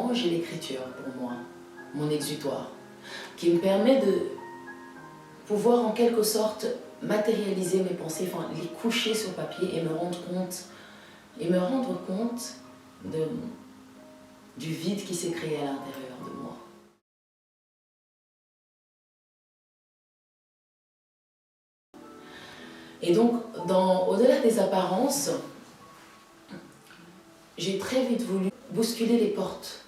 moment, j'ai l'écriture pour moi, mon exutoire, qui me permet de pouvoir en quelque sorte matérialiser mes pensées, enfin les coucher sur papier et me rendre compte du vide qui s'est créé à l'intérieur de moi. Et donc, au-delà des apparences, j'ai très vite voulu bousculer les portes.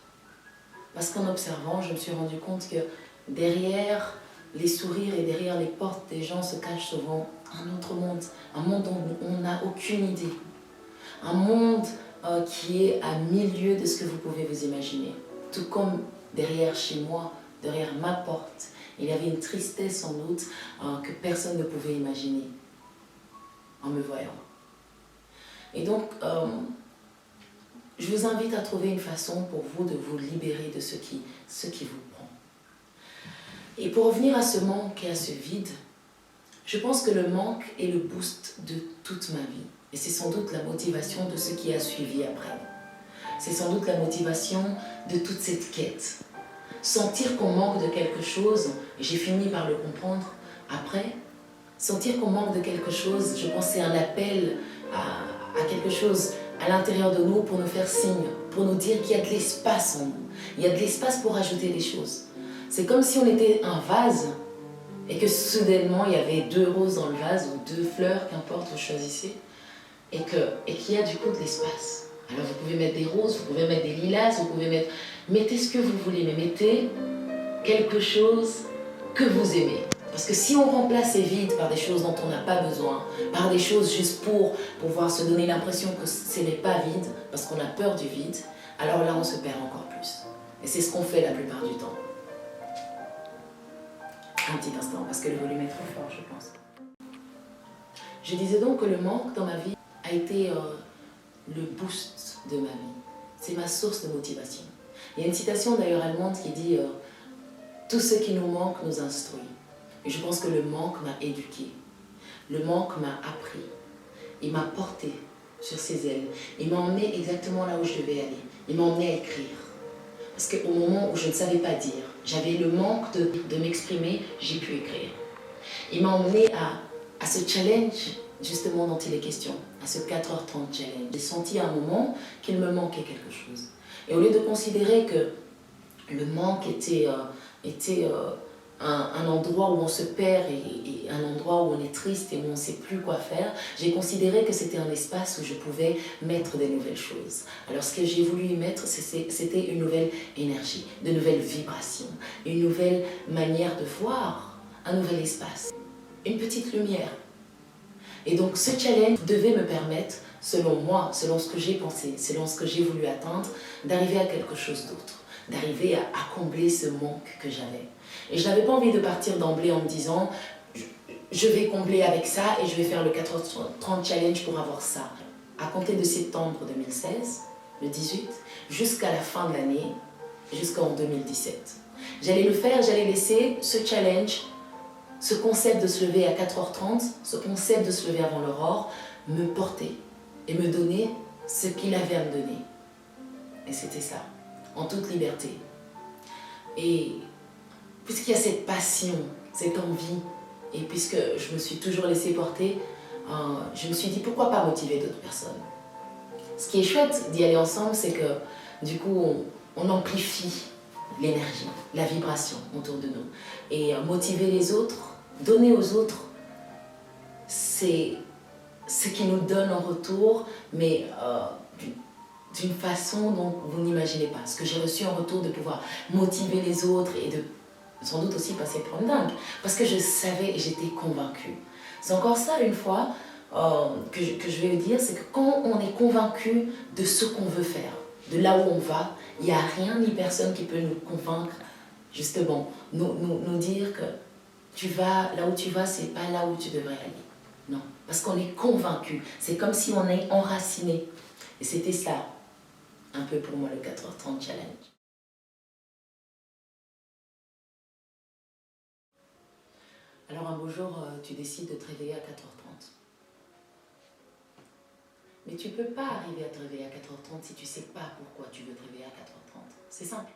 Parce qu'en observant, je me suis rendu compte que derrière les sourires et derrière les portes des gens se cache souvent un autre monde. Un monde dont on n'a aucune idée. Un monde qui est à 1000 lieues de ce que vous pouvez vous imaginer. Tout comme derrière chez moi, derrière ma porte, il y avait une tristesse sans doute que personne ne pouvait imaginer en me voyant. Et donc, je vous invite à trouver une façon pour vous de vous libérer de ce qui vous prend. Et pour revenir à ce manque et à ce vide, je pense que le manque est le boost de toute ma vie. Et c'est sans doute la motivation de ce qui a suivi après. C'est sans doute la motivation de toute cette quête. Sentir qu'on manque de quelque chose, et j'ai fini par le comprendre après, sentir qu'on manque de quelque chose, je pense que c'est un appel à quelque chose à l'intérieur de nous pour nous faire signe, pour nous dire qu'il y a de l'espace en nous. Il y a de l'espace pour ajouter des choses. C'est comme si on était un vase et que soudainement il y avait 2 roses dans le vase ou 2 fleurs, qu'importe, vous choisissez, et qu'il y a du coup de l'espace. Alors vous pouvez mettre des roses, vous pouvez mettre des lilas, vous pouvez mettre... Mettez ce que vous voulez, mais mettez quelque chose que vous aimez. Parce que si on remplace ces vides par des choses dont on n'a pas besoin, par des choses juste pour pouvoir se donner l'impression que ce n'est pas vide, parce qu'on a peur du vide, alors là on se perd encore plus. Et c'est ce qu'on fait la plupart du temps. Un petit instant, parce que le volume est trop fort, je pense. Je disais donc que le manque dans ma vie a été le boost de ma vie. C'est ma source de motivation. Il y a une citation d'ailleurs allemande qui dit « Tout ce qui nous manque nous instruit ». Et je pense que le manque m'a éduqué. Le manque m'a appris. Il m'a porté sur ses ailes. Il m'a emmené exactement là où je devais aller. Il m'a emmené à écrire. Parce qu'au moment où je ne savais pas dire, j'avais le manque de m'exprimer, j'ai pu écrire. Il m'a emmené à ce challenge justement dont il est question, à ce 4h30 challenge. J'ai senti à un moment qu'il me manquait quelque chose. Et au lieu de considérer que le manque était un endroit où on se perd et un endroit où on est triste et où on ne sait plus quoi faire, j'ai considéré que c'était un espace où je pouvais mettre des nouvelles choses. Alors ce que j'ai voulu y mettre, c'était une nouvelle énergie, de nouvelles vibrations, une nouvelle manière de voir, un nouvel espace, une petite lumière. Et donc ce challenge devait me permettre, selon moi, selon ce que j'ai pensé, selon ce que j'ai voulu atteindre, d'arriver à quelque chose d'autre, d'arriver à combler ce manque que j'avais. Et je n'avais pas envie de partir d'emblée en me disant je vais combler avec ça et je vais faire le 4h30 challenge pour avoir ça. À compter de septembre 2016, le 18, jusqu'à la fin de l'année, jusqu'en 2017. J'allais le faire, j'allais laisser ce challenge, ce concept de se lever à 4h30, ce concept de se lever avant l'aurore, me porter et me donner ce qu'il avait à me donner. Et c'était ça, en toute liberté. Et puisqu'il y a cette passion, cette envie, et puisque je me suis toujours laissée porter, je me suis dit pourquoi pas motiver d'autres personnes. Ce qui est chouette d'y aller ensemble, c'est que du coup on amplifie l'énergie, la vibration autour de nous. Et motiver les autres, donner aux autres, c'est ce qui nous donne en retour, mais d'une façon dont vous n'imaginez pas. Ce que j'ai reçu en retour de pouvoir motiver les autres et de sans doute aussi passer pour une dingue. Parce que je savais et j'étais convaincue. C'est encore ça, une fois, que je vais vous dire, c'est que quand on est convaincu de ce qu'on veut faire, de là où on va, il n'y a rien ni personne qui peut nous convaincre, justement, nous dire que tu vas, là où tu vas, c'est pas là où tu devrais aller. Non, parce qu'on est convaincu. C'est comme si on est enraciné. Et c'était ça, un peu pour moi, le 4h30 challenge. Alors un beau jour, tu décides de te réveiller à 4h30. Mais tu ne peux pas arriver à te réveiller à 4h30 si tu ne sais pas pourquoi tu veux te réveiller à 4h30. C'est simple.